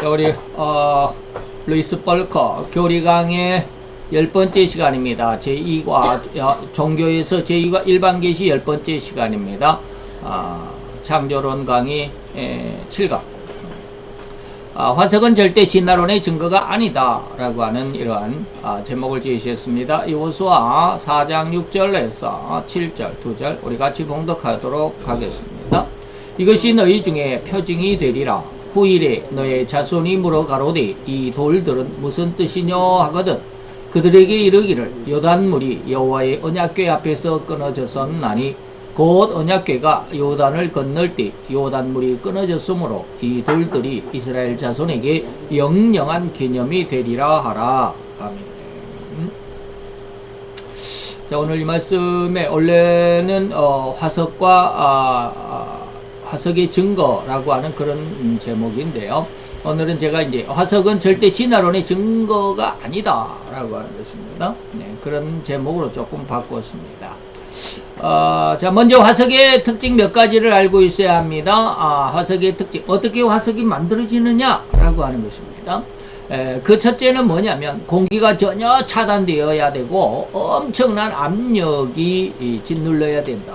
우리 루이스 벌커 교리강의 10번째 시간입니다. 제2과 종교에서 제2과 일반계시 10번째 시간입니다. 창조론 강의 7강. 화석은 절대 진화론의 증거가 아니다 라고 하는 이러한 제목을 제시했습니다. 여호수아 4장 6절에서 7절 2절 우리 같이 봉독하도록 하겠습니다. 이것이 너희 중에 표징이 되리라. 후일에 너의 자손이 물어가로되 이 돌들은 무슨 뜻이뇨 하거든 그들에게 이르기를 요단물이 여호와의 언약궤 앞에서 끊어졌었나니 곧 언약궤가 요단을 건널 때 요단물이 끊어졌으므로 이 돌들이 이스라엘 자손에게 영영한 기념이 되리라 하라. 아멘. 자, 오늘 이 말씀에 원래는 화석의 증거라고 하는 그런 제목인데요. 오늘은 제가 이제 화석은 절대 진화론의 증거가 아니다 라고 하는 것입니다. 네, 그런 제목으로 조금 바꿨습니다. 자, 먼저 화석의 특징 몇 가지를 알고 있어야 합니다. 화석의 특징, 어떻게 화석이 만들어지느냐 라고 하는 것입니다. 그 첫째는 뭐냐면 공기가 전혀 차단되어야 되고 엄청난 압력이 짓눌러야 된다.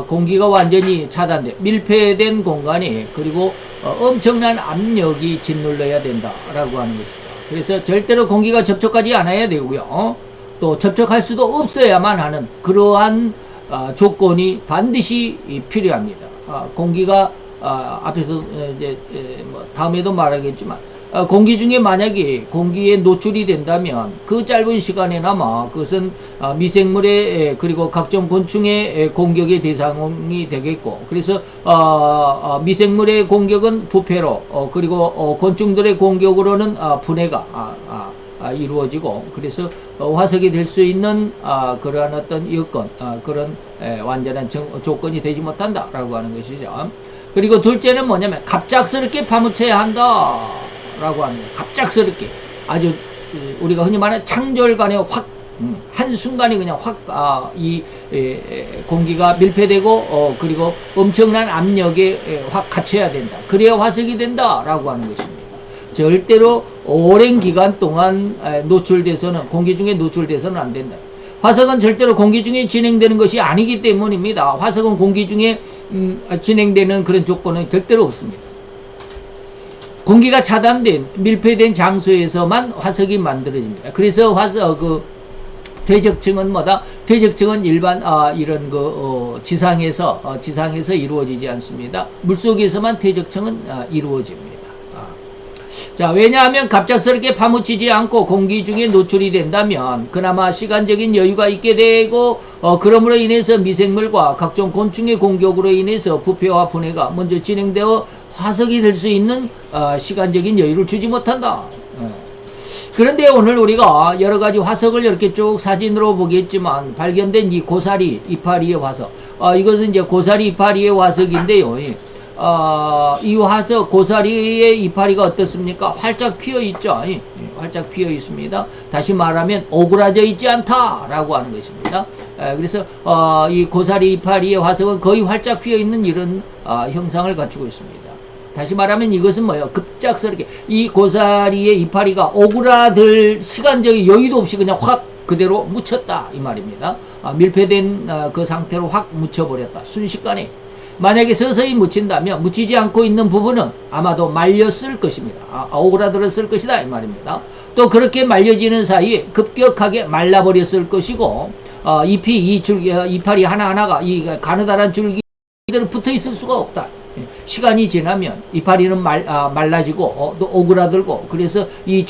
공기가 완전히 차단돼 밀폐된 공간에 그리고 엄청난 압력이 짓눌러야 된다라고 하는 것이죠. 그래서 절대로 공기가 접촉하지 않아야 되고요. 또 접촉할 수도 없어야만 하는 그러한 조건이 반드시 필요합니다. 공기가 앞에서 이제 다음에도 말하겠지만 공기 중에 만약에 공기에 노출이 된다면 그 짧은 시간에나마 그것은 미생물의 그리고 각종 곤충의 공격의 대상이 되겠고 그래서 미생물의 공격은 부패로 그리고 곤충들의 공격으로는 분해가 이루어지고 그래서 화석이 될 수 있는 그러한 어떤 여건 그런 완전한 조건이 되지 못한다라고 하는 것이죠. 그리고 둘째는 뭐냐면 갑작스럽게 파묻혀야 한다 라고 합니다. 갑작스럽게 아주 우리가 흔히 말하는 창졸간에 확 한순간에 그냥 확 이 공기가 밀폐되고 그리고 엄청난 압력에 확 갇혀야 된다. 그래야 화석이 된다 라고 하는 것입니다. 절대로 오랜 기간 동안 노출돼서는 공기 중에 노출돼서는 안 된다. 화석은 절대로 공기 중에 진행되는 것이 아니기 때문입니다. 화석은 공기 중에 진행되는 그런 조건은 절대로 없습니다. 공기가 차단된 밀폐된 장소에서만 화석이 만들어집니다. 그래서 퇴적층은 뭐다? 퇴적층은 일반 이런 지상에서 이루어지지 않습니다. 물속에서만 퇴적층은 이루어집니다. 자, 왜냐하면 갑작스럽게 파묻히지 않고 공기 중에 노출이 된다면 그나마 시간적인 여유가 있게 되고 그러므로 인해서 미생물과 각종 곤충의 공격으로 인해서 부패와 분해가 먼저 진행되어 화석이 될 수 있는 시간적인 여유를 주지 못한다. 그런데 오늘 우리가 여러가지 화석을 이렇게 쭉 사진으로 보겠지만 발견된 이 고사리 이파리의 화석 이것은 이제 고사리 이파리의 화석인데요. 이 화석 고사리의 이파리가 어떻습니까? 활짝 피어 있죠. 활짝 피어 있습니다. 다시 말하면 오그라져 있지 않다라고 하는 것입니다. 그래서 이 고사리 이파리의 화석은 거의 활짝 피어 있는 이런 형상을 갖추고 있습니다. 다시 말하면 이것은 뭐예요? 급작스럽게 이 고사리의 이파리가 오그라들 시간적인 여유도 없이 그냥 확 그대로 묻혔다 이 말입니다. 밀폐된 그 상태로 확 묻혀버렸다. 순식간에. 만약에 서서히 묻힌다면 묻히지 않고 있는 부분은 아마도 말렸을 것입니다. 오그라들었을 것이다 이 말입니다. 또 그렇게 말려지는 사이에 급격하게 말라버렸을 것이고 이파리 하나하나가 이 가느다란 줄기 이대로 붙어 있을 수가 없다. 시간이 지나면 이파리는 말라지고 또 오그라들고 그래서 이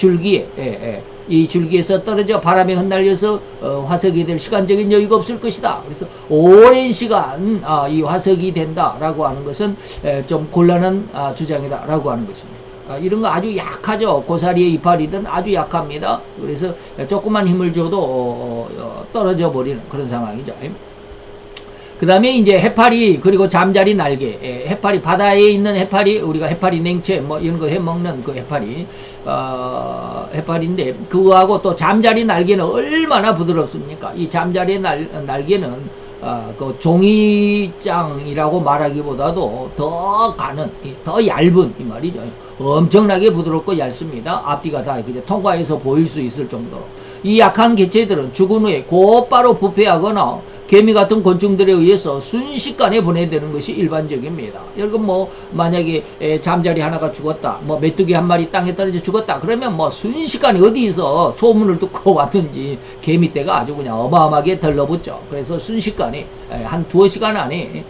줄기에서 떨어져 바람에 흩날려서 화석이 될 시간적인 여유가 없을 것이다. 그래서 오랜 시간 이 화석이 된다라고 하는 것은 좀 곤란한 주장이다라고 하는 것입니다. 이런 거 아주 약하죠. 고사리의 이파리들은 아주 약합니다. 그래서 조금만 힘을 줘도 떨어져 버리는 그런 상황이죠. 그 다음에 이제 해파리 그리고 잠자리 날개 해파리 바다에 있는 해파리 우리가 해파리 냉채 뭐 이런 거 해먹는 그 해파리인데 그거하고 또 잠자리 날개는 얼마나 부드럽습니까? 이 잠자리 날개는 그 종이장이라고 말하기보다도 더 가는 더 얇은 이 말이죠. 엄청나게 부드럽고 얇습니다. 앞뒤가 다 그냥 통과해서 보일 수 있을 정도로. 이 약한 개체들은 죽은 후에 곧바로 부패하거나 개미 같은 곤충들에 의해서 순식간에 분해되는 것이 일반적입니다. 여러분 뭐 만약에 잠자리 하나가 죽었다, 뭐 메뚜기 한 마리 땅에 떨어져 죽었다, 그러면 뭐 순식간에 어디서 소문을 듣고 왔든지 개미떼가 아주 그냥 어마어마하게 들러붙죠. 그래서 순식간에 한 두어 시간 안에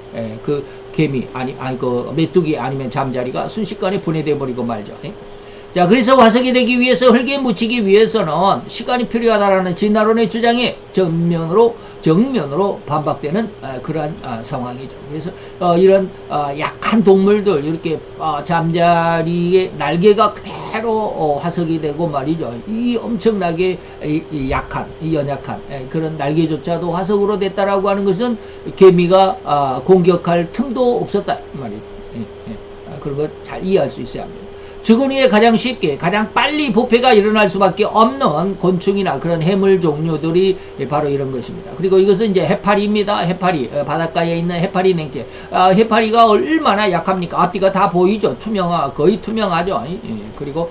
그 개미 아니 그 메뚜기 아니면 잠자리가 순식간에 분해돼 버리고 말죠. 자, 그래서 화석이 되기 위해서 흙에 묻히기 위해서는 시간이 필요하다라는 진화론의 주장에 정면으로 반박되는 그러한 상황이죠. 그래서 이런 약한 동물들 이렇게 잠자리의 날개가 그대로 화석이 되고 말이죠. 이 엄청나게 약한, 연약한 그런 날개조차도 화석으로 됐다라고 하는 것은 개미가 공격할 틈도 없었다 말이죠. 그런 거 잘 이해할 수 있어야 합니다. 죽은 후에 가장 쉽게 가장 빨리 부패가 일어날 수밖에 없는 곤충이나 그런 해물 종류들이 바로 이런 것입니다. 그리고 이것은 이제 해파리입니다. 해파리, 바닷가에 있는 해파리 냉채. 해파리가 얼마나 약합니까? 앞뒤가 다 보이죠. 거의 투명하죠. 그리고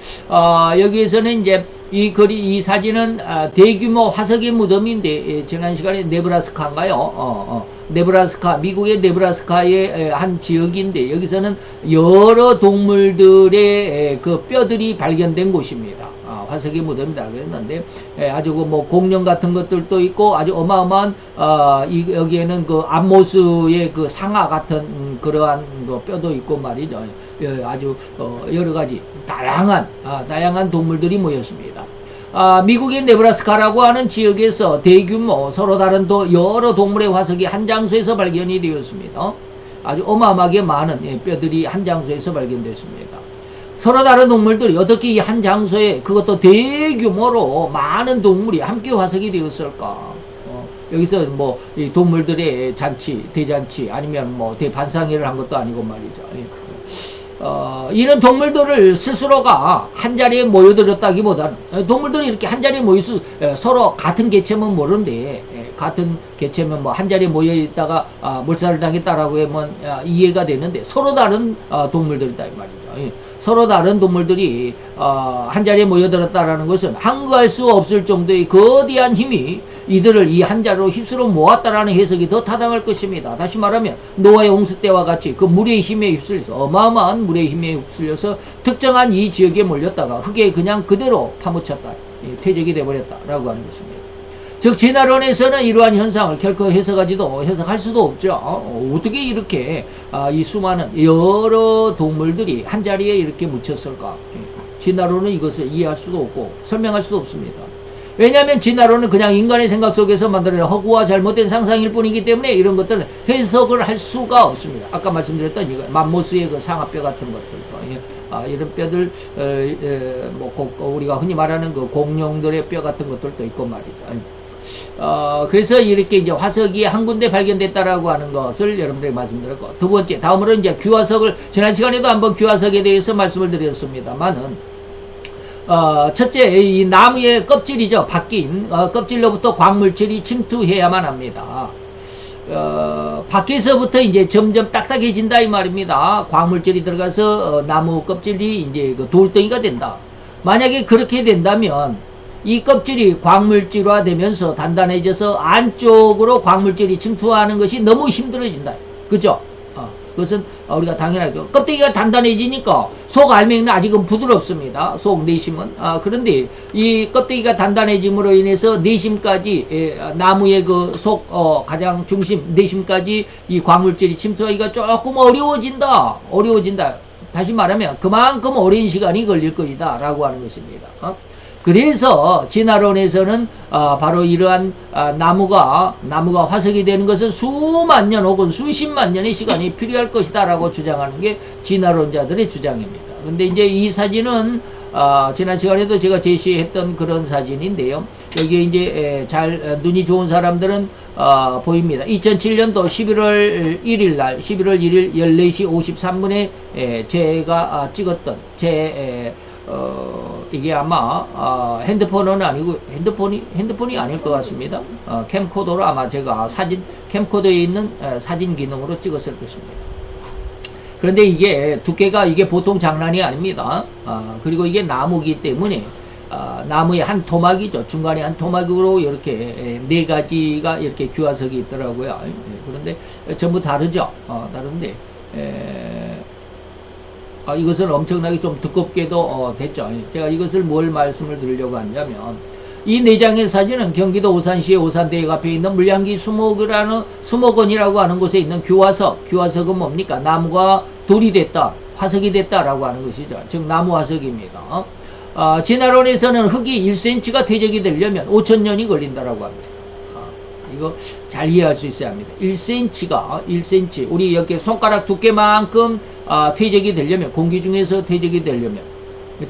여기에서는 이제 이 사진은 대규모 화석의 무덤인데 지난 시간에 네브라스카인가요? 네브라스카, 미국의 네브라스카의 한 지역인데 여기서는 여러 동물들의 그 뼈들이 발견된 곳입니다. 화석의 무덤이다 그랬는데 아주 뭐 공룡 같은 것들도 있고 아주 어마어마한 여기에는 그 암모스의 그 상아 같은 그러한 그 뼈도 있고 말이죠. 아주 여러 가지 다양한 동물들이 모였습니다. 미국의 네브라스카라고 하는 지역에서 대규모 서로 다른 여러 동물의 화석이 한 장소에서 발견이 되었습니다. 아주 어마어마하게 많은 뼈들이 한 장소에서 발견됐습니다. 서로 다른 동물들이 어떻게 이 한 장소에 그것도 대규모로 많은 동물이 함께 화석이 되었을까? 여기서 뭐 이 동물들의 대잔치 아니면 뭐 대반상회를 한 것도 아니고 말이죠. 이런 동물들을 스스로가 한자리에 모여들었다기보다는 동물들이 이렇게 한자리에 서로 같은 개체면 모르는데 같은 개체면 뭐 한자리에 모여 있다가 몰살을 당했다라고 하면 이해가 되는데 서로 다른 동물들이다 이 말이죠. 서로 다른 동물들이 한자리에 모여들었다라는 것은 항거할 수 없을 정도의 거대한 힘이 이들을 이 한자리로 휩쓸어 모았다라는 해석이 더 타당할 것입니다. 다시 말하면 노아의 홍수 때와 같이 그 물의 힘에 휩쓸려서 어마어마한 물의 힘에 휩쓸려서 특정한 이 지역에 몰렸다가 흙에 그냥 그대로 파묻혔다. 퇴적이 되어버렸다라고 하는 것입니다. 즉 진화론에서는 이러한 현상을 결코 해석할 수도 없죠. 어떻게 이렇게 이 수많은 여러 동물들이 한자리에 이렇게 묻혔을까? 진화론은 이것을 이해할 수도 없고 설명할 수도 없습니다. 왜냐하면 진화론은 그냥 인간의 생각 속에서 만들어낸 허구와 잘못된 상상일 뿐이기 때문에 이런 것들은 해석을 할 수가 없습니다. 아까 말씀드렸던 이거 맘모스의 그 상아뼈 같은 것들도 이런 뼈들 우리가 흔히 말하는 그 공룡들의 뼈 같은 것들도 있고 말이죠. 그래서 이렇게 이제 화석이 한 군데 발견됐다라고 하는 것을 여러분들이 말씀드렸고, 두 번째, 다음으로 이제 귀화석을, 지난 시간에도 한번 귀화석에 대해서 말씀을 드렸습니다만은, 첫째, 이 나무의 껍질이죠. 바뀐 껍질로부터 광물질이 침투해야만 합니다. 밖에서부터 이제 점점 딱딱해진다 이 말입니다. 광물질이 들어가서 나무 껍질이 이제 그 돌덩이가 된다. 만약에 그렇게 된다면 이 껍질이 광물질화 되면서 단단해져서 안쪽으로 광물질이 침투하는 것이 너무 힘들어진다. 그죠? 그것은 우리가 당연하게 껍데기가 단단해지니까 속 알맹이는 아직은 부드럽습니다. 속 내심은. 그런데 이 껍데기가 단단해짐으로 인해서 내심까지 나무의 그 속 가장 중심 내심까지 이 광물질이 침투하기가 조금 어려워진다. 다시 말하면 그만큼 오랜 시간이 걸릴 것이다 라고 하는 것입니다. 그래서 진화론에서는 바로 이러한 나무가 화석이 되는 것은 수만 년 혹은 수십만 년의 시간이 필요할 것이다 라고 주장하는 게 진화론자들의 주장입니다. 근데 이제 이 사진은 지난 시간에도 제가 제시했던 그런 사진인데요. 여기에 이제 잘 눈이 좋은 사람들은 보입니다. 2007년도 11월 1일 날 14시 53분에 제가 찍었던 이게 아마 핸드폰은 아니고 핸드폰이 아닐 것 같습니다. 캠코더로 아마 제가 캠코더에 있는 사진 기능으로 찍었을 것입니다. 그런데 이게 두께가 이게 보통 장난이 아닙니다. 그리고 이게 나무기 때문에 나무의 한 토막이죠. 중간에 한 토막으로 이렇게 네 가지가 이렇게 규화석이 있더라고요. 그런데 전부 다르죠. 다른데 이것은 엄청나게 좀 두껍게도 됐죠. 제가 이것을 뭘 말씀을 드리려고 하냐면 이 네 장의 사진은 경기도 오산시의 오산대역 앞에 있는 물량기 수목원이라고 하는 곳에 있는 규화석. 규화석은 뭡니까? 나무가 돌이 됐다, 화석이 됐다라고 하는 것이죠. 즉 나무 화석입니다. 진화론에서는 흙이 1cm가 퇴적이 되려면 5,000년이 걸린다라고 합니다. 이거 잘 이해할 수 있어야 합니다. 1cm, 우리 이렇게 손가락 두께만큼 퇴적이 되려면, 공기 중에서 퇴적이 되려면,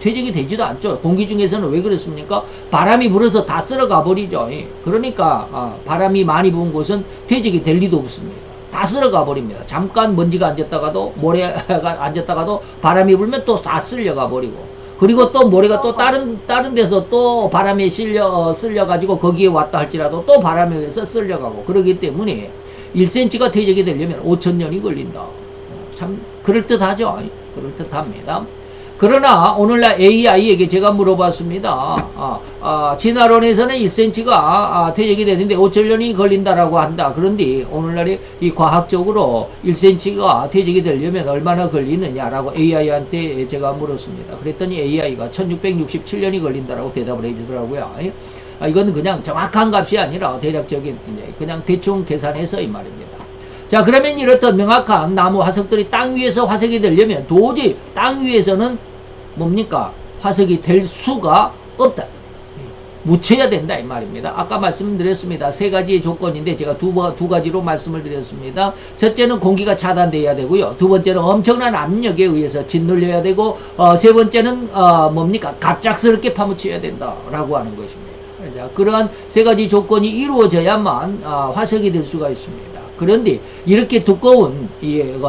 퇴적이 되지도 않죠. 공기 중에서는 왜 그렇습니까? 바람이 불어서 다 쓸어가 버리죠. 그러니까 바람이 많이 부은 곳은 퇴적이 될 리도 없습니다. 다 쓸어가 버립니다. 잠깐 먼지가 앉았다가도, 모래가 앉았다가도 바람이 불면 또 다 쓸려가 버리고, 그리고 또 모래가 또 다른 데서 또 바람에 쓸려가지고 거기에 왔다 할지라도 또 바람에 의해서 쓸려가고, 그러기 때문에 1cm가 퇴적이 되려면 5,000년이 걸린다. 참 그럴듯하죠. 그럴듯합니다. 그러나 오늘날 AI에게 제가 물어봤습니다. 진화론에서는 1cm가 퇴적이 되는데 5,000년이 걸린다라고 한다. 그런데 오늘날에 이 과학적으로 1cm가 퇴적이 되려면 얼마나 걸리느냐라고 AI한테 제가 물었습니다. 그랬더니 AI가 1667년이 걸린다라고 대답을 해주더라고요. 이건 그냥 정확한 값이 아니라 대략적인 그냥 대충 계산해서 이 말입니다. 자, 그러면 이렇듯 명확한 나무 화석들이 땅 위에서 화석이 되려면 도저히 땅 위에서는 뭡니까? 화석이 될 수가 없다. 묻혀야 된다 이 말입니다. 아까 말씀드렸습니다. 세 가지의 조건인데 제가 두 가지로 말씀을 드렸습니다. 첫째는 공기가 차단돼야 되고요. 두 번째는 엄청난 압력에 의해서 짓눌려야 되고, 세 번째는 뭡니까? 갑작스럽게 파묻혀야 된다라고 하는 것입니다. 자, 그러한 세 가지 조건이 이루어져야만 화석이 될 수가 있습니다. 그런데 이렇게 두꺼운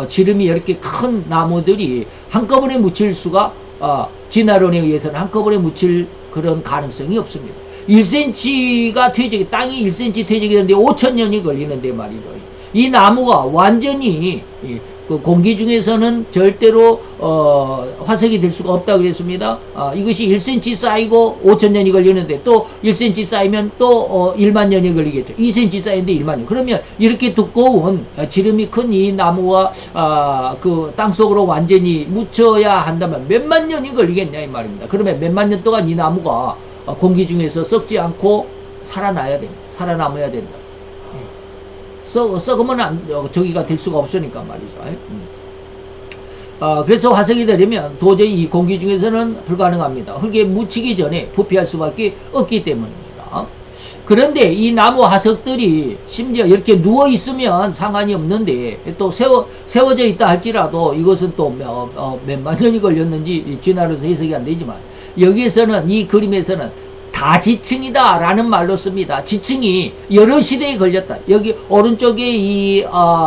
지름이 이렇게 큰 나무들이 한꺼번에 묻힐 수가 진화론에 의해서는 한꺼번에 묻힐 그런 가능성이 없습니다. 1cm가 퇴적이, 땅이 1cm 퇴적이 되는데 5,000년이 걸리는데 말이죠. 이 나무가 완전히 그 공기 중에서는 절대로 화석이 될 수가 없다고 그랬습니다. 이것이 1cm 쌓이고 5,000년이 걸리는데 또 1cm 쌓이면 또 1만 년이 걸리겠죠. 2cm 쌓이는데 1만 년. 그러면 이렇게 두꺼운 지름이 큰 이 나무가 그 땅속으로 완전히 묻혀야 한다면 몇만 년이 걸리겠냐 이 말입니다. 그러면 몇만 년 동안 이 나무가 공기 중에서 썩지 않고 살아남아야 된다. 썩으면 저기가 될 수가 없으니까 말이죠. 그래서 화석이 되려면 도저히 이 공기 중에서는 불가능합니다. 흙에 묻히기 전에 부패할 수밖에 없기 때문입니다. 그런데 이 나무 화석들이 심지어 이렇게 누워 있으면 상관이 없는데 또 세워져 있다 할지라도 이것은 또 몇만 년이 걸렸는지 진화론에서 해석이 안 되지만, 여기에서는 이 그림에서는 다지층이다 라는 말로 씁니다. 지층이 여러 시대에 걸렸다. 여기 오른쪽에 이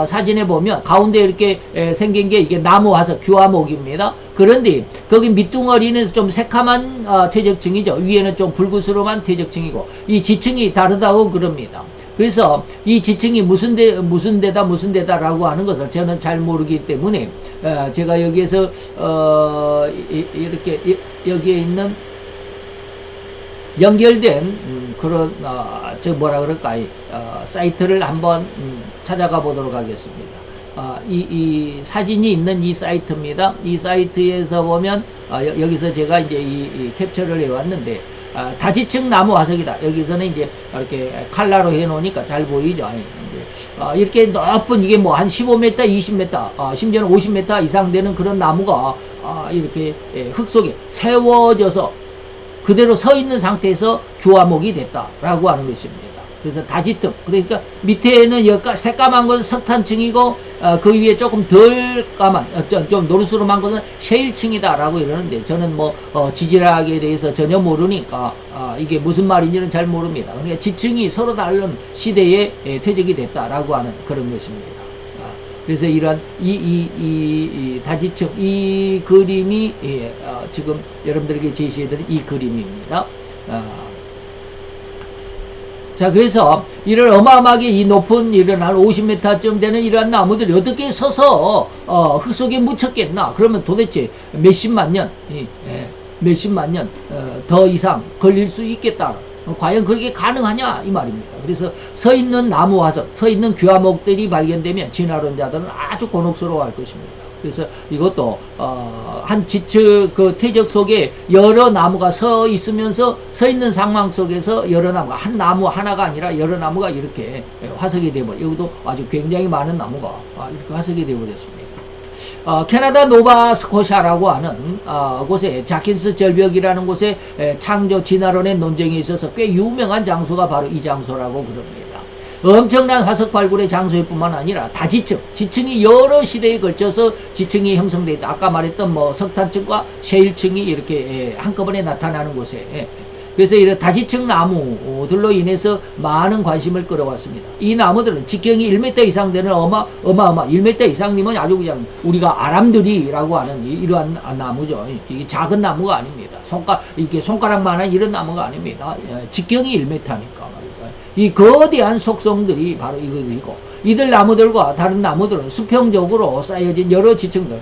사진에 보면 가운데 이렇게 생긴 게 이게 나무 화석 규화목입니다. 그런데 거기 밑둥어리는 좀 새카만 퇴적층이죠. 위에는 좀 붉으스름한 퇴적층이고, 이 지층이 다르다고 그럽니다. 그래서 이 지층이 무슨 데다라고 하는 것을 저는 잘 모르기 때문에 제가 여기에서 이렇게 여기에 있는 연결된 그런 뭐라 그럴까 사이트를 한번 찾아가 보도록 하겠습니다. 이 사진이 있는 이 사이트입니다. 이 사이트에서 보면 여기서 제가 이제 이 캡처를 해왔는데, 다지층 나무 화석이다. 여기서는 이제 이렇게 칼라로 해놓으니까 잘 보이죠. 이렇게 높은 이게 뭐 한 15m, 20m, 심지어는 50m 이상 되는 그런 나무가 이렇게 흙 속에 세워져서 그대로 서 있는 상태에서 규화목이 됐다라고 하는 것입니다. 그래서 다지층, 그러니까 밑에는 새까만 건 석탄층이고 그 위에 조금 덜 까만 좀 노르스름한 것은 셰일층이다라고 이러는데, 저는 뭐 지질학에 대해서 전혀 모르니까 이게 무슨 말인지는 잘 모릅니다. 그러니까 지층이 서로 다른 시대에 퇴적이 됐다라고 하는 그런 것입니다. 그래서 이런 이 다지층 이 그림이 지금 여러분들에게 제시해드린 이 그림입니다. 자, 그래서 이런 어마어마하게 이 높은 이런 한 50m쯤 되는 이러한 나무들이 어떻게 서서 흙 속에 묻혔겠나? 그러면 도대체 몇십만 년, 몇십만 년 더 이상 걸릴 수 있겠다. 과연 그렇게 가능하냐? 이 말입니다. 그래서 서 있는 나무 화석, 서 있는 귀화목들이 발견되면 진화론자들은 아주 곤혹스러워할 것입니다. 그래서 이것도 한 지층 그 퇴적 속에 여러 나무가 서 있으면서 서 있는 상황 속에서 여러 나무가 한 나무 하나가 아니라 여러 나무가 이렇게 화석이 되어버려. 여기도 아주 굉장히 많은 나무가 이렇게 화석이 되어버렸습니다. 캐나다 노바스코샤라고 하는 곳에 자킨스 절벽이라는 곳에 창조 진화론의 논쟁이 있어서 꽤 유명한 장소가 바로 이 장소라고 그럽니다. 엄청난 화석 발굴의 장소일 뿐만 아니라 다지층, 지층이 여러 시대에 걸쳐서 지층이 형성되어 있다. 아까 말했던 뭐 석탄층과 셰일층이 이렇게 한꺼번에 나타나는 곳에 그래서 이런 다지층 나무들로 인해서 많은 관심을 끌어왔습니다. 이 나무들은 직경이 1m 이상 되는 어마어마 1m 이상이면 아주 그냥 우리가 아람들이라고 하는 이러한 나무죠. 이게 작은 나무가 아닙니다. 이게 손가락만한 이런 나무가 아닙니다. 직경이 1m니까. 이 거대한 속성들이 바로 이거들이고, 이들 나무들과 다른 나무들은 수평적으로 쌓여진 여러 지층들,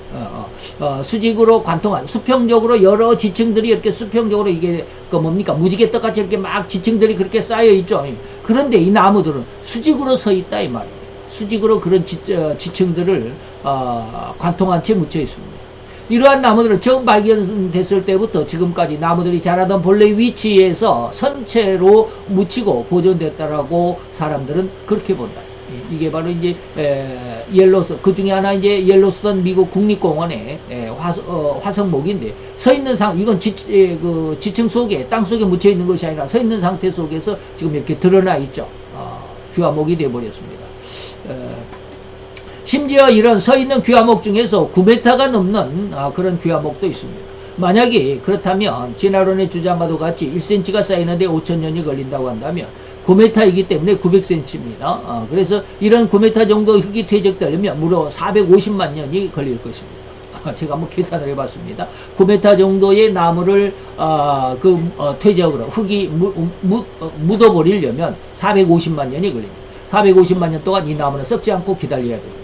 수직으로 관통한 수평적으로 여러 지층들이 이렇게 수평적으로 이게 뭡니까 무지개 떡같이 이렇게 막 지층들이 그렇게 쌓여 있죠. 그런데 이 나무들은 수직으로 서 있다 이 말이에요. 수직으로 그런 지층들을 관통한 채 묻혀 있습니다. 이러한 나무들은 처음 발견됐을 때부터 지금까지 나무들이 자라던 본래 위치에서 선체로 묻히고 보존됐다라고 사람들은 그렇게 본다. 이게 바로 이제 옐로스 그 중에 하나 이제 옐로스턴 미국 국립공원의 화석목인데 서 있는 이건 지층 속에 땅 속에 묻혀 있는 것이 아니라 서 있는 상태 속에서 지금 이렇게 드러나 있죠. 귀화목이 되어 버렸습니다. 심지어 이런 서 있는 귀화목 중에서 9m가 넘는 그런 귀화목도 있습니다. 만약에 그렇다면 진화론의 주장과도 같이 1cm가 쌓이는데 5,000년이 걸린다고 한다면 9m이기 때문에 900cm입니다. 그래서 이런 9m 정도 흙이 퇴적되려면 무려 450만 년이 걸릴 것입니다. 제가 한번 계산을 해봤습니다. 9m 정도의 나무를 퇴적으로 흙이 묻어버리려면 450만 년이 걸립니다. 450만 년 동안 이 나무는 썩지 않고 기다려야 됩니다.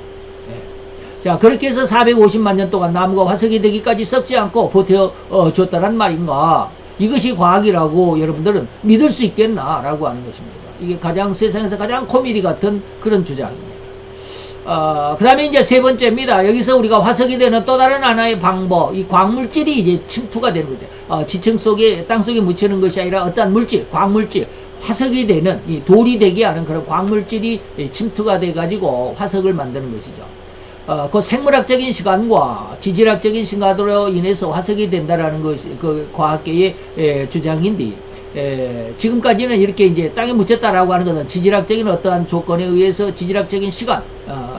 자, 그렇게 해서 450만 년 동안 나무가 화석이 되기까지 썩지 않고 버텨줬다란 말인가? 이것이 과학이라고 여러분들은 믿을 수 있겠나라고 하는 것입니다. 이게 세상에서 가장 코미디 같은 그런 주장입니다. 그 다음에 이제 세 번째입니다. 여기서 우리가 화석이 되는 또 다른 하나의 방법, 이 광물질이 이제 침투가 되는 거죠. 지층 속에, 땅 속에 묻히는 것이 아니라 어떠한 물질, 광물질, 화석이 되는, 이 돌이 되게 하는 그런 광물질이 침투가 돼가지고 화석을 만드는 것이죠. 그 생물학적인 시간과 지질학적인 시간으로 인해서 화석이 된다라는 것이 그 과학계의 주장인데, 지금까지는 이렇게 이제 땅에 묻혔다라고 하는 것은 지질학적인 어떠한 조건에 의해서 지질학적인 시간에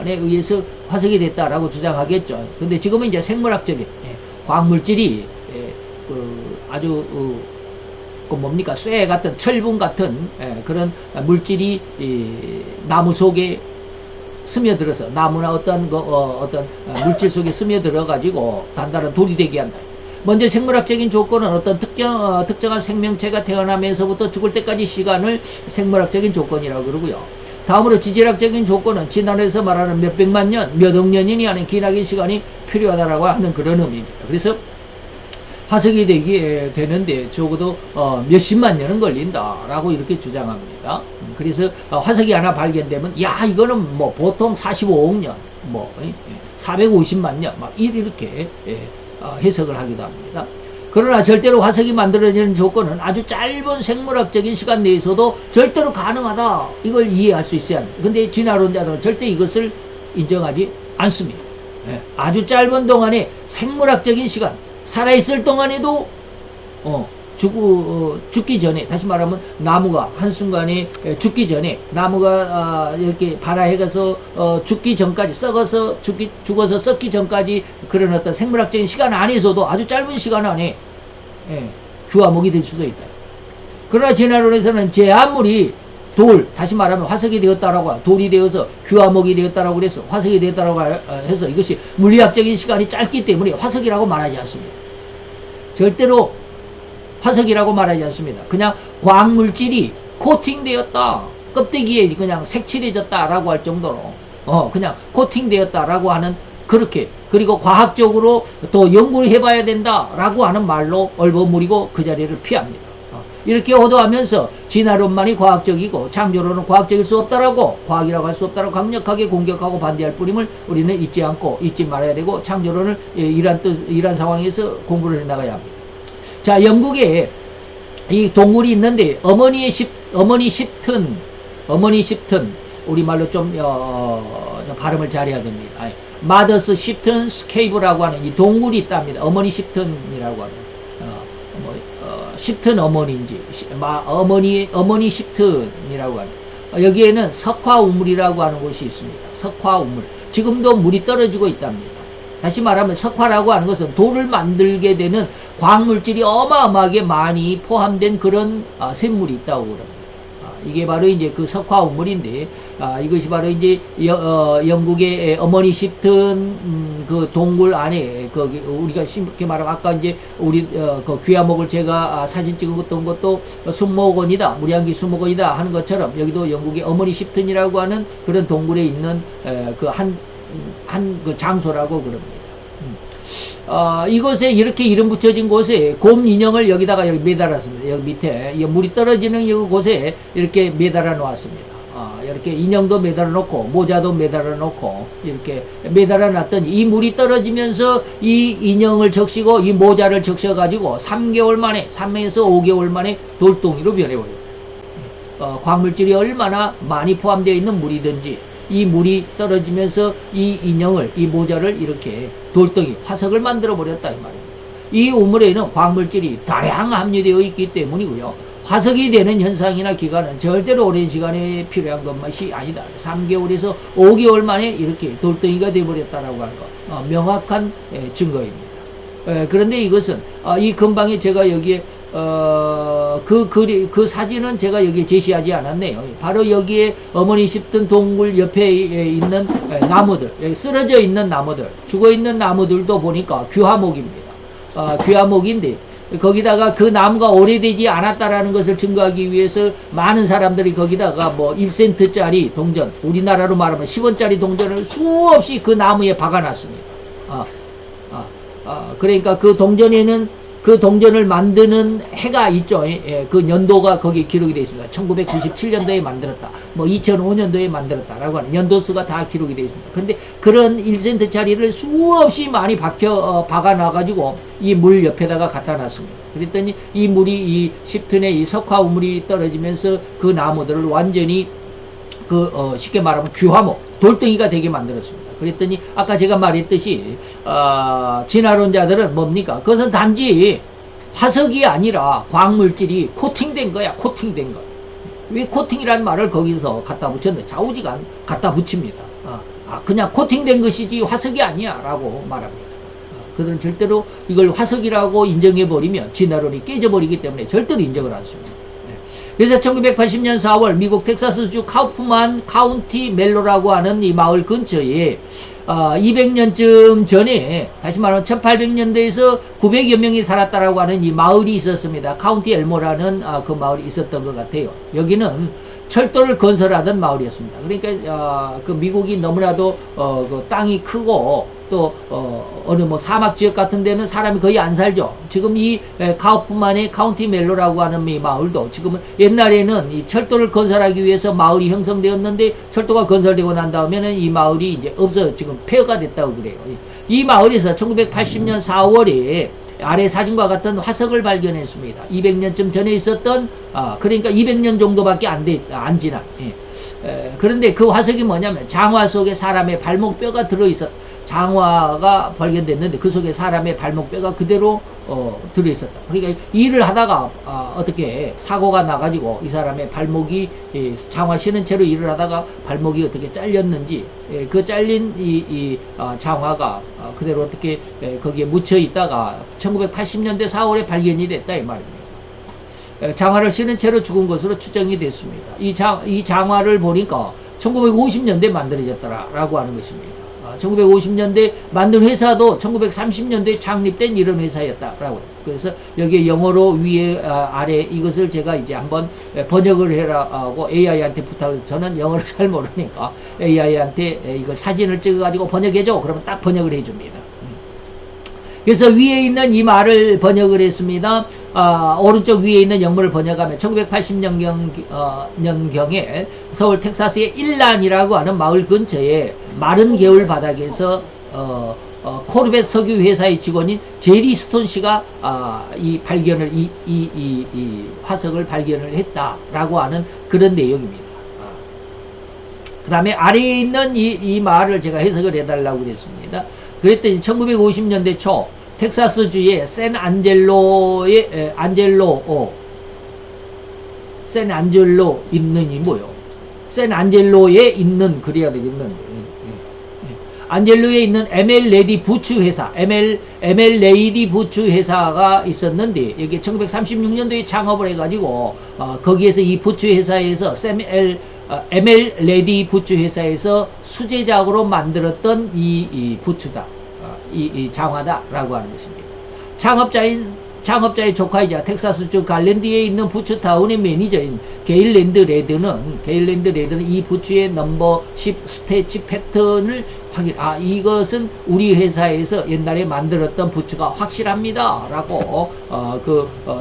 의해서 화석이 됐다라고 주장하겠죠. 근데 지금은 이제 생물학적인 광물질이 아주 뭡니까 쇠 같은 철분 같은 그런 물질이 나무 속에 스며들어서 나무나 어떤 물질 속에 스며들어 가지고 단단한 돌이 되게 한다. 먼저 생물학적인 조건은 어떤 특정한 생명체가 태어나면서부터 죽을 때까지 시간을 생물학적인 조건이라고 그러고요. 다음으로 지질학적인 조건은 진화론에서 말하는 몇백만 년, 몇억 년이니 하는 기나긴 시간이 필요하다라고 하는 그런 의미입니다. 그래서 화석이 되는데 적어도 몇십만 년은 걸린다라고 이렇게 주장합니다. 그래서 화석이 하나 발견되면 야 이거는 뭐 보통 45억 년, 뭐 450만 년 막 이렇게 해석을 하기도 합니다. 그러나 절대로 화석이 만들어지는 조건은 아주 짧은 생물학적인 시간 내에서도 절대로 가능하다. 이걸 이해할 수 있어야 합니다. 근데 진화론자들은 절대 이것을 인정하지 않습니다. 아주 짧은 동안에 생물학적인 시간, 살아있을 동안에도 죽기 전에, 다시 말하면 나무가 한순간에 죽기 전에 나무가 이렇게 발화해가서 죽기 전까지 썩어서 죽어서 썩기 전까지 그런 어떤 생물학적인 시간 안에서도 아주 짧은 시간 안에 귀화목이 될 수도 있다. 그러나 진화론에서는 제한물이 다시 말하면 화석이 되었다라고, 돌이 되어서 귀화목이 되었다라고 그래서 화석이 되었다라고 해서 이것이 물리학적인 시간이 짧기 때문에 화석이라고 말하지 않습니다. 절대로 화석이라고 말하지 않습니다. 그냥 광물질이 코팅되었다. 껍데기에 그냥 색칠해졌다라고 할 정도로 그냥 코팅되었다라고 하는 그렇게 그리고 과학적으로 또 연구를 해봐야 된다라고 하는 말로 얼버무리고 그 자리를 피합니다. 이렇게 호도하면서 진화론만이 과학적이고 창조론은 과학적일 수 없다라고 과학이라고 할 수 없다라고 강력하게 공격하고 반대할 뿐임을 우리는 잊지 말아야 되고 창조론을 이러한 상황에서 공부를 해나가야 합니다. 자, 영국에 이 동물이 있는데 어머니 십튼 우리말로 좀 발음을 잘해야 됩니다. 마더스 십튼 스케이브라고 하는 이 동물이 있답니다. 어머니 십튼이라고 하는 십튼 어머니인지 어머니 십튼이라고 하는 여기에는 석화우물이라고 하는 곳이 있습니다. 석화우물 지금도 물이 떨어지고 있답니다. 다시 말하면 석화라고 하는 것은 돌을 만들게 되는 광물질이 어마어마하게 많이 포함된 그런 샘물이 있다고 그럽니다. 이게 바로 이제 그 석화우물인데 이것이 바로 이제 영국의 어머니 십튼 그 동굴 안에 거기 우리가 쉽게 말하면 아까 이제 우리 그 귀화목을 제가 사진 찍은 것도 수목원이다 무량기 수목원이다 하는 것처럼 여기도 영국의 어머니 십튼이라고 하는 그런 동굴에 있는 그 한 그 장소라고 그럽니다. 이곳에 이렇게 이름 붙여진 곳에 곰 인형을 여기다가 여기 매달았습니다. 여기 밑에 물이 떨어지는 이 곳에 이렇게 매달아 놓았습니다. 이렇게 인형도 매달아 놓고 모자도 매달아 놓고 이렇게 매달아 놨더니 이 물이 떨어지면서 이 인형을 적시고 이 모자를 적셔 가지고 3개월 만에 3에서 5개월 만에 돌덩이로 변해버려요. 광물질이 얼마나 많이 포함되어 있는 물이든지 이 물이 떨어지면서 이 인형을 이 모자를 이렇게 돌덩이 화석을 만들어 버렸다 이 말입니다. 이 우물에는 광물질이 다량 함유되어 있기 때문이고요. 화석이 되는 현상이나 기간은 절대로 오랜 시간에 필요한 것만이 아니다. 3개월에서 5개월 만에 이렇게 돌덩이가 되어버렸다라고 하는 것 명확한 증거입니다. 그런데 이것은 이 근방에 제가 여기에 그 사진은 제가 여기에 제시하지 않았네요. 바로 여기에 어머니 십튼 동굴 옆에 있는 나무들, 쓰러져 있는 나무들, 죽어 있는 나무들도 보니까 귀화목입니다. 귀화목인데 거기다가 그 나무가 오래되지 않았다라는 것을 증거하기 위해서 많은 사람들이 거기다가 뭐 1센트짜리 동전, 우리나라로 말하면 10원짜리 동전을 수없이 그 나무에 박아놨습니다. 그러니까 그 동전에는 그 동전을 만드는 해가 있죠. 그 연도가 거기 기록이 되어 있습니다. 1997년도에 만들었다. 뭐 2005년도에 만들었다라고 하는 연도수가 다 기록이 되어 있습니다. 근데 그런 1센트짜리를 수없이 많이 박아놔가지고 이 물 옆에다가 갖다 놨습니다. 그랬더니 이 물이 이 십튼에 이 석화우물이 떨어지면서 그 나무들을 완전히 쉽게 말하면 귀화목, 돌덩이가 되게 만들었습니다. 그랬더니 아까 제가 말했듯이 진화론자들은 뭡니까? 그것은 단지 화석이 아니라 광물질이 코팅된 거야. 코팅된 거. 왜 코팅이라는 말을 거기서 갖다 붙였는데 좌우지간 갖다 붙입니다. 그냥 코팅된 것이지 화석이 아니야 라고 말합니다. 그들은 절대로 이걸 화석이라고 인정해버리면 진화론이 깨져버리기 때문에 절대로 인정을 않습니다. 그래서 1980년 4월 미국 텍사스주 카우프만 카운티 멜로라고 하는 이 마을 근처에 200년쯤 전에 다시 말하면 1800년대에서 900여 명이 살았다라고 하는 이 마을이 있었습니다. 카운티 엘모라는 그 마을이 있었던 것 같아요. 여기는 철도를 건설하던 마을이었습니다. 그러니까 그 미국이 너무나도 그 땅이 크고 또 어느 뭐 사막 지역 같은 데는 사람이 거의 안 살죠. 지금 이 카우프만의 카운티 멜로라고 하는 이 마을도 지금은 옛날에는 이 철도를 건설하기 위해서 마을이 형성되었는데 철도가 건설되고 난 다음에는 이 마을이 이제 지금 폐허가 됐다고 그래요. 이 마을에서 1980년 4월에 아래 사진과 같은 화석을 발견했습니다. 200년쯤 전에 있었던 그러니까 200년 정도밖에 안 지난 그런데 그 화석이 뭐냐면 장화 속에 사람의 발목뼈가 들어있었다. 장화가 발견됐는데 그 속에 사람의 발목뼈가 그대로 들어있었다. 그러니까 일을 하다가 어떻게 사고가 나가지고 이 사람의 발목이 장화 신은 채로 일을 하다가 발목이 어떻게 잘렸는지 그 잘린 이 장화가 그대로 어떻게 거기에 묻혀 있다가 1980년대 4월에 발견이 됐다 이 말입니다. 장화를 신은 채로 죽은 것으로 추정이 됐습니다. 이 장화를 보니까 1950년대에 만들어졌다라고 하는 것입니다. 1950년대 만든 회사도 1930년대에 창립된 이런 회사였다라고. 그래서 여기 영어로 위에 아래 이것을 제가 이제 한번 번역을 해라고 AI한테 부탁해서 저는 영어를 잘 모르니까 AI한테 이거 사진을 찍어가지고 번역해줘. 그러면 딱 번역을 해줍니다. 그래서 위에 있는 이 말을 번역을 했습니다. 오른쪽 위에 있는 영문을 번역하면 1980년경에 서울 텍사스의 일란이라고 하는 마을 근처에 마른 개울 바닥에서 코르벳 석유 회사의 직원인 제리 스톤 씨가 이 발견을 이 화석을 발견을 했다라고 하는 그런 내용입니다. 그 다음에 아래에 있는 이 말을 제가 해석을 해달라고 그랬습니다. 그랬더니 1950년대 초 텍사스주의 샌안젤로 있는이 뭐요? 샌안젤로에 있는 그래야 되겠는데 안젤로에 있는 ML 레디 부츠 회사, ML 레이디 부츠 회사가 있었는데 여기 1936년도에 창업을 해가지고 거기에서 이 부츠 회사에서 ML 레디 부츠 회사에서 수제작으로 만들었던 이 부츠다. 이 장화다라고 하는 것입니다. 창업자의 조카이자 텍사스주 갈랜드에 있는 부츠타운의 매니저인 게일랜드 레드는 이 부츠의 넘버 10 스태치 패턴을 이것은 우리 회사에서 옛날에 만들었던 부츠가 확실합니다 라고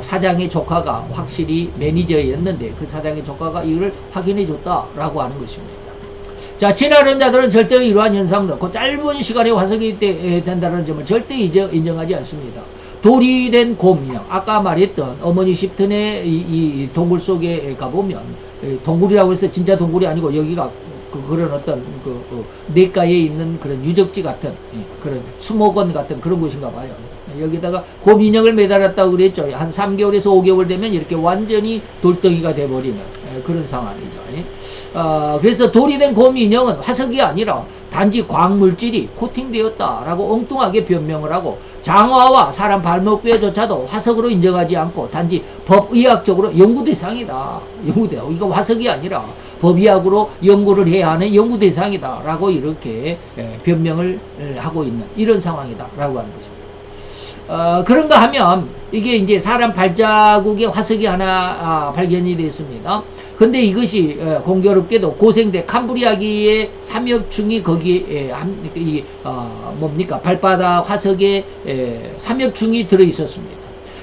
사장의 조카가 확실히 매니저였는데 그 사장의 조카가 이걸 확인해 줬다 라고 하는 것입니다. 자, 진화론 자들은 절대 이러한 현상도 그 짧은 시간에 화석이 된다는 점을 절대 인정하지 않습니다. 돌이 된 곰이요. 아까 말했던 어머니 십튼의 이 동굴 속에 가보면 동굴이라고 해서 진짜 동굴이 아니고 여기가 그런 어떤 냇가에 있는 그런 유적지 같은 그런 수목원 같은 그런 곳인가 봐요. 여기다가 곰 인형을 매달았다고 그랬죠. 한 3개월에서 5개월 되면 이렇게 완전히 돌덩이가 돼버리는 그런 상황이죠. 그래서 돌이 된 곰 인형은 화석이 아니라 단지 광물질이 코팅되었다라고 엉뚱하게 변명을 하고 장화와 사람 발목뼈조차도 화석으로 인정하지 않고 단지 법의학적으로 연구 대상이다. 이거 화석이 아니라 법의학으로 연구를 해야 하는 연구 대상이다. 라고 이렇게 변명을 하고 있는 이런 상황이다. 라고 하는 것입니다. 그런가 하면 이게 이제 사람 발자국의 화석이 하나 발견이 됐습니다. 근데 이것이 공교롭게도 고생대 캄브리아기의 삼엽충이 거기에 발바닥 화석에 삼엽충이 들어 있었습니다.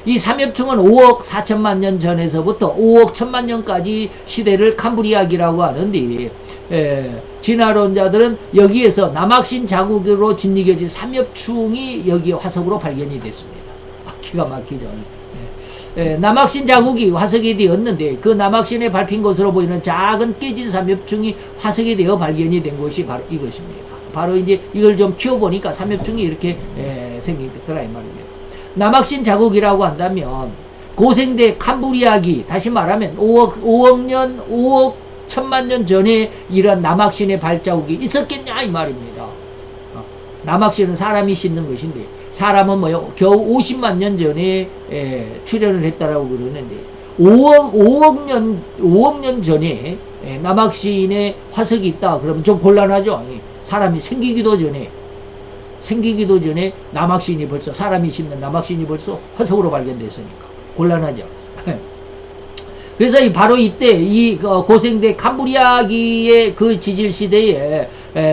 이 삼엽충은 5억 4천만 년 전에서부터 5억 1천만 년까지 시대를 캄브리아기라고 하는데 진화론자들은 여기에서 남학신 자국으로 짓이겨진 삼엽충이 여기 화석으로 발견이 됐습니다. 기가 막히죠. 남학신 자국이 화석이 되었는데 그 남학신에 밟힌 것으로 보이는 작은 깨진 삼엽충이 화석이 되어 발견이 된 것이 바로 이것입니다. 바로 이제 이걸 좀 키워보니까 삼엽충이 이렇게 생기더라 이 말입니다. 남학신 자국이라고 한다면 고생대 캄브리아기 다시 말하면 5억 1천만 년 전에 이런 남학신의 발자국이 있었겠냐 이 말입니다. 남학신은 사람이 씻는 것인데 사람은 겨우 50만 년 전에 출현을 했다라고 그러는데 5억 년 전에 남학신의 화석이 있다 그러면 좀 곤란하죠. 사람이 생기기도 전에 남학신이 벌써 사람이 씻는 남학신이 벌써 화석으로 발견됐으니까 곤란하죠. 그래서 바로 이때 이 고생대 캄브리아기의 그 지질 시대에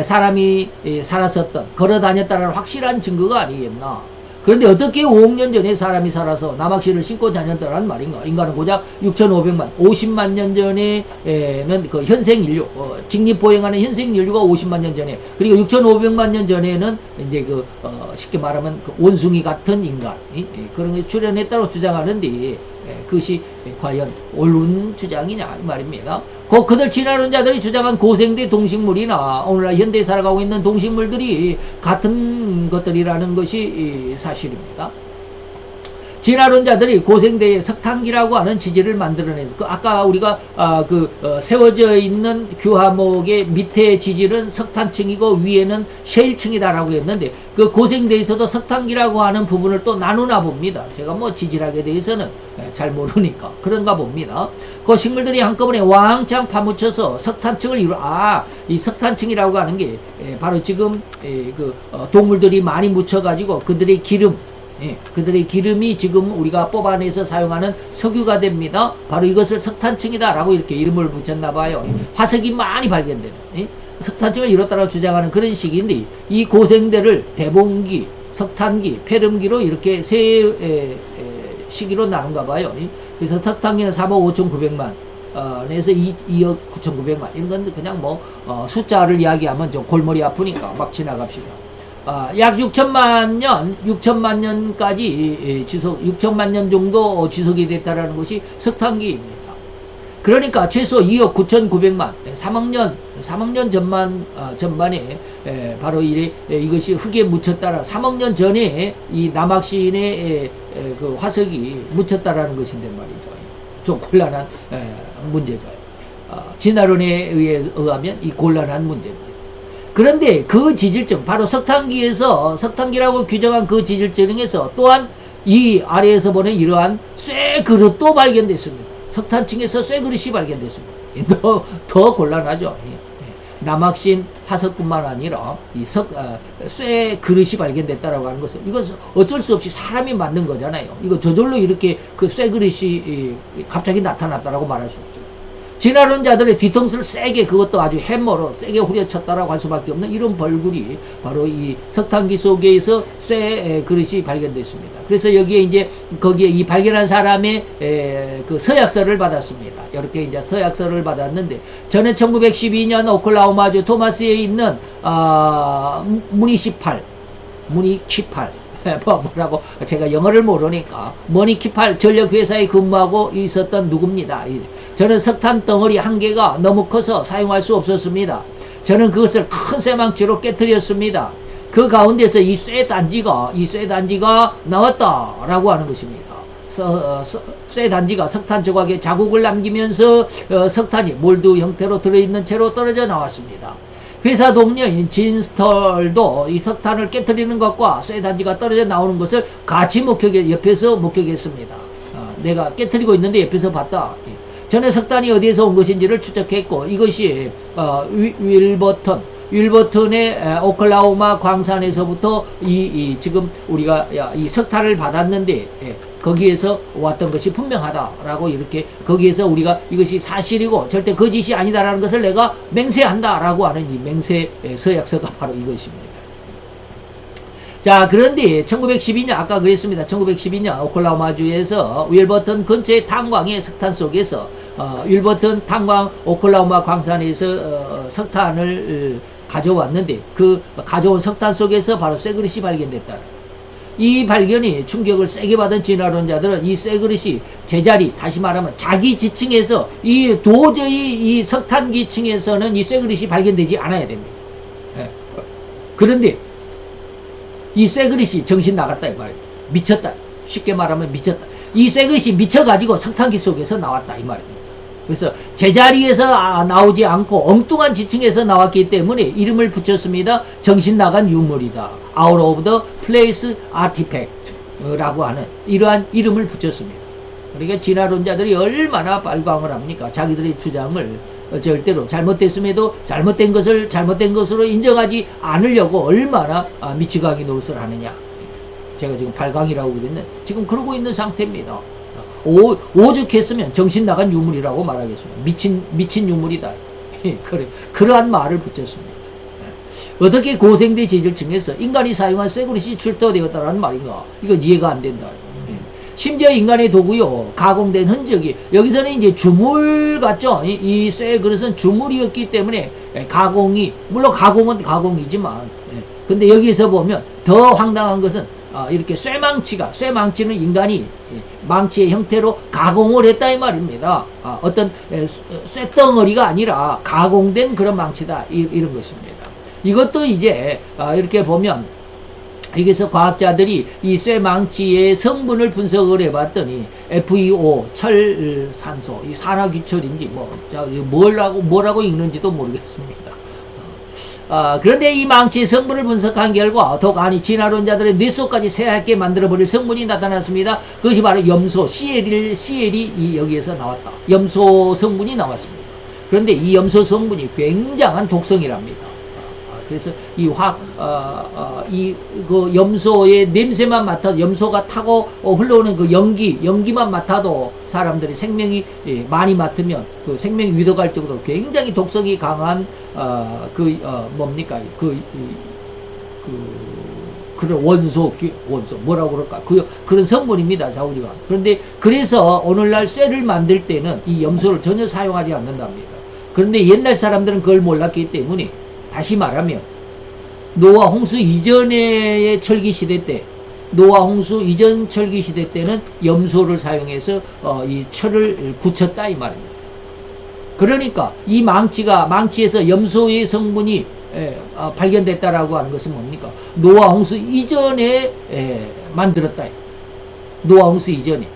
사람이 살았었던 걸어 다녔다는 확실한 증거가 아니겠나. 그런데 어떻게 5억 년 전에 사람이 살아서 남학신을 신고 다녔다는 말인가. 인간은 고작 50만 년 전에는 그 현생 인류 직립보행하는 현생 인류가 50만 년 전에 그리고 6,500만 년 전에는 이제 쉽게 말하면 그 원숭이 같은 인간 그런 게 출현했다고 주장하는데 그것이 과연 옳은 주장이냐 이 말입니다. 그들 진화론자들이 주장한 고생대 동식물이나 오늘날 현대에 살아가고 있는 동식물들이 같은 것들이라는 것이 사실입니다. 진화론자들이 고생대에 석탄기라고 하는 지지를 만들어내서 아까 우리가 세워져 있는 규하목의 밑에 지질은 석탄층이고 위에는 셰일층이다라고 했는데 그 고생대에서도 석탄기라고 하는 부분을 또 나누나 봅니다. 제가 뭐 지질학에 대해서는 잘 모르니까 그런가 봅니다. 그 식물들이 한꺼번에 왕창 파묻혀서 석탄층을 이 석탄층이라고 하는 게 바로 지금 동물들이 많이 묻혀가지고 그들의 기름이 지금 우리가 뽑아내서 사용하는 석유가 됩니다. 바로 이것을 석탄층이다 라고 이렇게 이름을 붙였나 봐요. 화석이 많이 발견되는 석탄층을 이뤘다고 주장하는 그런 시기인데 이 고생대를 대봉기, 석탄기, 폐렴기로 이렇게 세 시기로 나눈가 봐요. 그래서 석탄기는 3억 5,900만 에서 2억 9,900만 이런 건 그냥 뭐 숫자를 이야기하면 좀 골머리 아프니까 막 지나갑시다. 약 6천만 년까지 6천만 년 정도 지속이 됐다라는 것이 석탄기입니다. 그러니까 최소 2억 9,900만 3억 년 전반에 바로 이것이 흙에 묻혔다라 3억 년 전에 이 남학신의 그 화석이 묻혔다라는 것인데 말이죠. 좀 곤란한 문제죠. 진화론에 의하면 이 곤란한 문제입니다. 그런데 그 지질증, 바로 석탄기라고 규정한 그 지질증에서 또한 이 아래에서 보는 이러한 쇠그릇도 발견됐습니다. 석탄층에서 쇠그릇이 발견됐습니다. 더 곤란하죠. 남학신 화석뿐만 아니라 이 쇠그릇이 발견됐다라고 하는 것은 이것은 어쩔 수 없이 사람이 만든 거잖아요. 이거 저절로 이렇게 그 쇠그릇이 갑자기 나타났다라고 말할 수 없죠. 진화론자들의 뒤통수를 세게 그것도 아주 해머로 세게 후려쳤다라고 할 수밖에 없는 이런 벌꿀이 바로 이 석탄기 속에서 쇠 그릇이 발견됐습니다. 그래서 여기에 이제 거기에 이 발견한 사람의 그 서약서를 받았습니다. 이렇게 이제 서약서를 받았는데 저는 1912년 오클라호마주 토마스에 있는 무니키팔 뭐라고 제가 영어를 모르니까 무니키팔 전력회사에 근무하고 있었던 누구입니다. 저는 석탄 덩어리 한 개가 너무 커서 사용할 수 없었습니다. 저는 그것을 큰 쇠망치로 깨뜨렸습니다. 그 가운데서 이 쇠단지가 나왔다라고 하는 것입니다. 쇠단지가 석탄 조각에 자국을 남기면서 석탄이 몰드 형태로 들어있는 채로 떨어져 나왔습니다. 회사 동료인 진스털도 이 석탄을 깨뜨리는 것과 쇠단지가 떨어져 나오는 것을 같이 옆에서 목격했습니다. 내가 깨뜨리고 있는데 옆에서 봤다. 전에 석탄이 어디에서 온 것인지를 추적했고 이것이 윌버턴의 오클라호마 광산에서부터 지금 우리가 이 석탄을 받았는데 거기에서 왔던 것이 분명하다라고 이렇게 거기에서 우리가 이것이 사실이고 절대 거짓이 아니다라는 것을 내가 맹세한다라고 하는 이 맹세 서약서가 바로 이것입니다. 자, 그런데 1912년 아까 그랬습니다. 1912년 오클라호마주에서 윌버턴 근처의 탄광의 석탄 속에서 윌버턴 탄광 오클라호마 광산에서 석탄을 가져왔는데 그 가져온 석탄 속에서 바로 쇠그릇이 발견됐다. 이 발견이 충격을 세게 받은 진화론자들은 이 쇠그릇이 제자리, 다시 말하면 자기 지층에서 도저히 이 석탄기층에서는 이 쇠그릇이 발견되지 않아야 됩니다. 그런데 이 쇠그릇이 정신 나갔다 이 말이에요. 미쳤다. 쉽게 말하면 미쳤다. 이 쇠그릇이 미쳐가지고 석탄기 속에서 나왔다 이 말입니다. 그래서 제자리에서 나오지 않고 엉뚱한 지층에서 나왔기 때문에 이름을 붙였습니다. 정신 나간 유물이다. Out of the place artifact 라고 하는 이러한 이름을 붙였습니다. 그러니까 진화론자들이 얼마나 발광을 합니까? 자기들의 주장을 절대로 잘못됐음에도 잘못된 것으로 인정하지 않으려고 얼마나 미치광이 노릇을 하느냐. 제가 지금 발광이라고 그랬는데 지금 그러고 있는 상태입니다. 오죽했으면 정신 나간 유물이라고 말하겠습니다. 미친 유물이다. 그래, 그러한 말을 붙였습니다. 어떻게 고생대 지질층에서 인간이 사용한 쇠그릇이 출토되었다는 말인가? 이거 이해가 안 된다. 심지어 인간의 도구요, 가공된 흔적이, 여기서는 이제 주물 같죠? 이 쇠그릇은 주물이었기 때문에 물론 가공은 가공이지만, 근데 여기서 보면 더 황당한 것은 이렇게 쇠망치는 인간이 망치의 형태로 가공을 했다 이 말입니다. 어떤 쇠덩어리가 아니라 가공된 그런 망치다 이런 것입니다. 이것도 이제 이렇게 보면 여기서 과학자들이 이 쇠망치의 성분을 분석을 해봤더니 FeO, 철, 산소, 이 산화규철인지 뭐라고 읽는지도 모르겠습니다. 그런데 이 망치의 성분을 분석한 결과 더욱 아니 진화론자들의 뇌 속까지 새하얗게 만들어버릴 성분이 나타났습니다. 그것이 바로 염소, CL이 여기에서 나왔다. 염소 성분이 나왔습니다. 그런데 이 염소 성분이 굉장한 독성이랍니다. 그래서 그 염소의 냄새만 맡아도, 염소가 타고 흘러오는 그 연기만 맡아도 사람들이 생명이 많이 맡으면 그 생명이 위독할 정도로 굉장히 독성이 강한, 그런 원소, 뭐라고 그럴까? 그런 성분입니다, 자우지간. 그런데, 그래서 오늘날 쇠를 만들 때는 이 염소를 전혀 사용하지 않는답니다. 그런데 옛날 사람들은 그걸 몰랐기 때문에, 다시 말하면 노아 홍수 이전의 철기 시대 때, 노아 홍수 이전 철기 시대 때는 염소를 사용해서 이 철을 굳혔다 이 말입니다. 그러니까 이 망치에서 염소의 성분이 발견됐다라고 하는 것은 뭡니까? 노아 홍수 이전에 만들었다. 노아 홍수 이전에.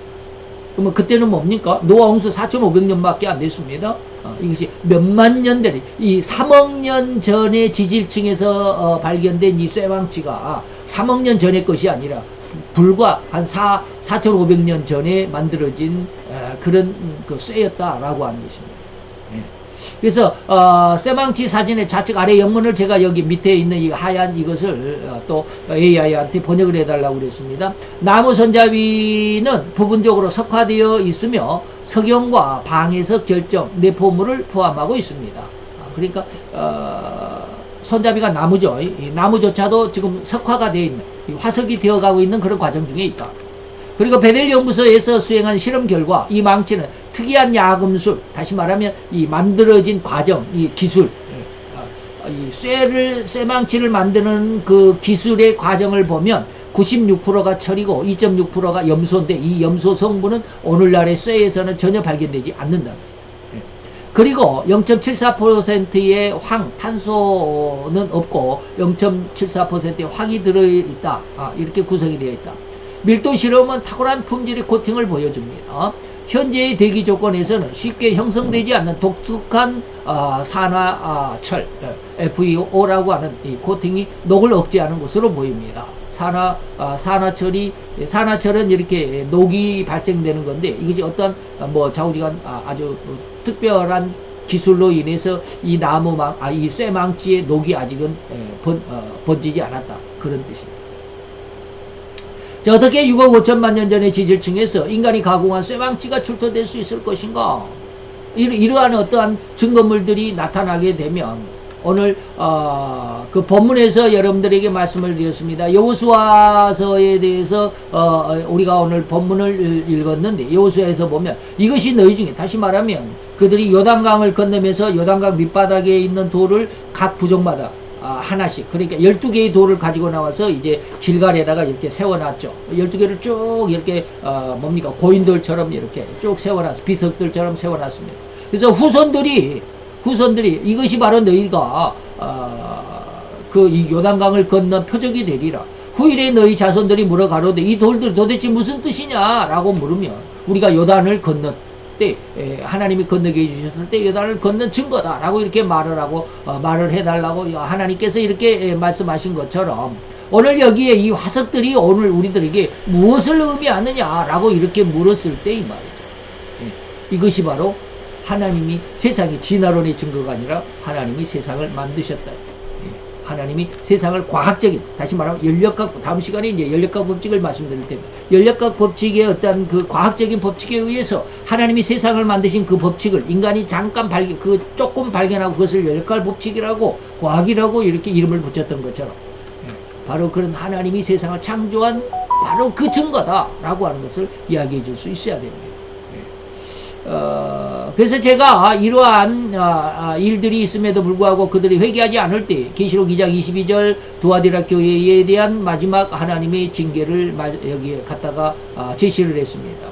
그러면 그때는 뭡니까? 노아 홍수 4,500년밖에 안 됐습니다. 이것이 몇만 년 전에, 이 3억 년 전에 지질층에서 발견된 이 쇠망치가 3억 년 전의 것이 아니라 불과 한 4,500년 전에 만들어진 그런 그 쇠였다라고 하는 것입니다. 그래서 쇠망치 사진의 좌측 아래 영문을 제가 여기 밑에 있는 이 하얀 이것을 또 AI한테 번역을 해달라고 그랬습니다. 나무 손잡이는 부분적으로 석화되어 있으며 석영과 방해석 결정 내포물을 포함하고 있습니다. 그러니까 손잡이가 나무죠. 이 나무조차도 지금 석화가 되어 있는, 화석이 되어가고 있는 그런 과정 중에 있다. 그리고 베델 연구소에서 수행한 실험 결과 이 망치는 특이한 야금술, 다시 말하면 이 만들어진 과정, 이 기술, 이 쇠망치를 만드는 그 기술의 과정을 보면 96%가 철이고 2.6%가 염소인데, 이 염소 성분은 오늘날의 쇠에서는 전혀 발견되지 않는다. 그리고 0.74%의 탄소는 없고 0.74%의 황이 들어있다. 이렇게 구성이 되어 있다. 밀도 실험은 탁월한 품질의 코팅을 보여줍니다. 현재의 대기 조건에서는 쉽게 형성되지 않는 독특한 산화철, FeO라고 하는 이 코팅이 녹을 억제하는 것으로 보입니다. 산화철은 이렇게 녹이 발생되는 건데, 이것이 어떤 좌우지간 아주 특별한 기술로 인해서 이 이 쇠망치의 녹이 아직은 번지지 않았다, 그런 뜻입니다. 자, 어떻게 6억 5천만 년 전의 지질층에서 인간이 가공한 쇠망치가 출토될 수 있을 것인가? 이러한 어떠한 증거물들이 나타나게 되면, 오늘 그 본문에서 여러분들에게 말씀을 드렸습니다. 여호수아서에 대해서 우리가 오늘 본문을 읽었는데, 여호수아에서 보면 이것이 너희 중에, 다시 말하면 그들이 요단강을 건너면서 요단강 밑바닥에 있는 돌을 각 부족마다 하나씩, 그러니까 12개의 돌을 가지고 나와서 이제 길갈에다가 이렇게 세워놨죠. 12개를 쭉 이렇게 고인돌처럼 이렇게 쭉 세워놨어. 비석들처럼 세워놨습니다. 그래서 후손들이 이것이 바로 너희가 이 요단강을 건넌 표적이 되리라. 후일에 너희 자손들이 물어 가로되 이 돌들 도대체 무슨 뜻이냐 라고 물으면, 우리가 요단을 건넌 때, 하나님이 건너게 해주셨을 때 요단을 건넌 증거다 라고 이렇게 말을 해달라고 하나님께서 이렇게 말씀하신 것처럼, 오늘 여기에 이 화석들이 오늘 우리들에게 무엇을 의미하느냐 라고 이렇게 물었을 때 이 말이죠. 이것이 바로 하나님이 세상의 진화론의 증거가 아니라 하나님이 세상을 만드셨다. 하나님이 세상을 과학적인, 다시 말하면 연력학, 다음 시간에 이제 연력학 법칙을 말씀드릴 텐데, 연력학 법칙의 어떤 그 과학적인 법칙에 의해서 하나님이 세상을 만드신 그 법칙을 인간이 잠깐 조금 발견하고 그것을 연력학 법칙이라고, 과학이라고 이렇게 이름을 붙였던 것처럼, 바로 그런 하나님이 세상을 창조한 바로 그 증거다라고 하는 것을 이야기해 줄 수 있어야 됩니다. 그래서 제가 이러한 일들이 있음에도 불구하고 그들이 회개하지 않을 때 계시록 2장 22절 두아디라 교회에 대한 마지막 하나님의 징계를 여기에 갖다가 제시를 했습니다.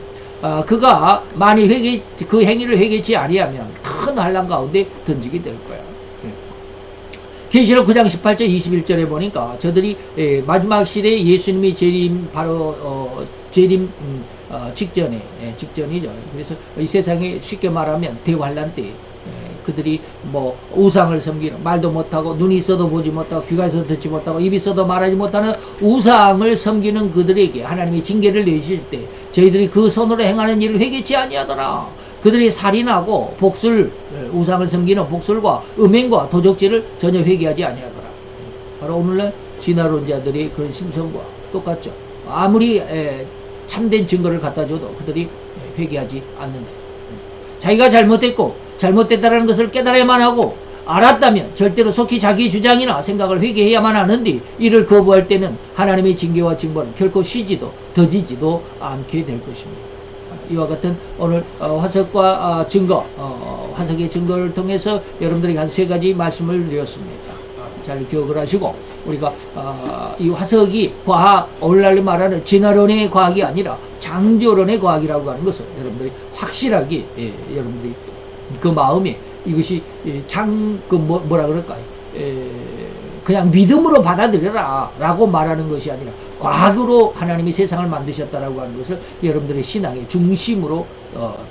그가 만일 그 행위를 회개치 아니하면 큰 환난 가운데 던지게 될 거야. 계시록 9장 18절 21절에 보니까 저들이 마지막 시대에 예수님이 재림 바로 재림 직전이죠. 그래서 이 세상에 쉽게 말하면 대환란 때 그들이 뭐 우상을 섬기는, 말도 못하고 눈이 있어도 보지 못하고 귀가 있어도 듣지 못하고 입이 있어도 말하지 못하는 우상을 섬기는 그들에게 하나님이 징계를 내실 때 저희들이 그 손으로 행하는 일을 회개치 아니하더라. 그들이 살인하고 복술, 우상을 섬기는 복술과 음행과 도적질을 전혀 회개하지 아니하더라. 바로 오늘날 진화론자들이 그런 심성과 똑같죠. 아무리 참된 증거를 갖다 줘도 그들이 회개하지 않는다. 자기가 잘못됐다는 것을 깨달아야만 하고 알았다면 절대로 속히 자기 주장이나 생각을 회개해야만 하는데 이를 거부할 때는 하나님의 징계와 징벌은 결코 쉬지도 더디지도 않게 될 것입니다. 이와 같은 오늘 화석과 증거, 화석의 증거를 통해서 여러분들에게 한 3가지 말씀을 드렸습니다. 잘 기억을 하시고 우리가 이 화석이 오늘날 말하는 진화론의 과학이 아니라 창조론의 과학이라고 하는 것을 여러분들이 확실하게 여러분들이 그 마음에 이것이 뭐라 그럴까요? 그냥 믿음으로 받아들여라 라고 말하는 것이 아니라 과학으로 하나님이 세상을 만드셨다라고 하는 것을 여러분들의 신앙의 중심으로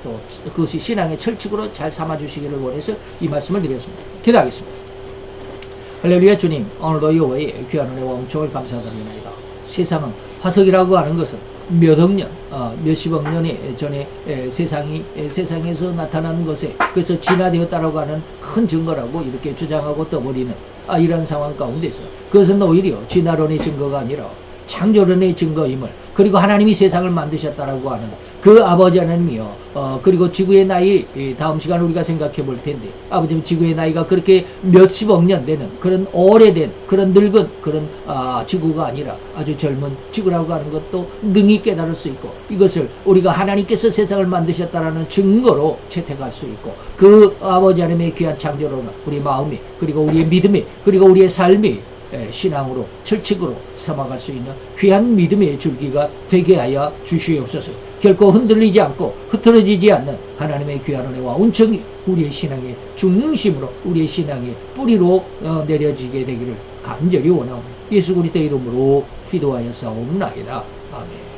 또 그것이 신앙의 철칙으로 잘 삼아주시기를 원해서 이 말씀을 드렸습니다. 기도하겠습니다. 할렐루야. 주님, 오늘도 여호와의 귀한 은혜와 은총을 감사드립니다. 세상은 화석이라고 하는 것은 몇억 년, 몇십억 년 전에 세상에서 나타난 것에 그래서 진화되었다라고 하는 큰 증거라고 이렇게 주장하고 떠버리는 이런 상황 가운데서 그것은 오히려 진화론의 증거가 아니라 창조론의 증거임을, 그리고 하나님이 세상을 만드셨다라고 하는 그 아버지 하나님이요. 그리고 지구의 나이, 다음 시간 우리가 생각해 볼 텐데, 아버지는 지구의 나이가 그렇게 몇십억 년 되는 그런 오래된, 그런 늙은 그런 지구가 아니라 아주 젊은 지구라고 하는 것도 능히 깨달을 수 있고, 이것을 우리가 하나님께서 세상을 만드셨다라는 증거로 채택할 수 있고, 그 아버지 하나님의 귀한 창조로는 우리 마음에, 그리고 우리의 믿음에, 그리고 우리의 삶에 신앙으로 철칙으로 삼아갈 수 있는 귀한 믿음의 줄기가 되게 하여 주시옵소서. 결코 흔들리지 않고 흐트러지지 않는 하나님의 귀한 은혜와 은총이 우리의 신앙의 중심으로, 우리의 신앙의 뿌리로 내려지게 되기를 간절히 원하옵니다. 예수 그리스도 이름으로 기도하여 싸움나이다. 아멘.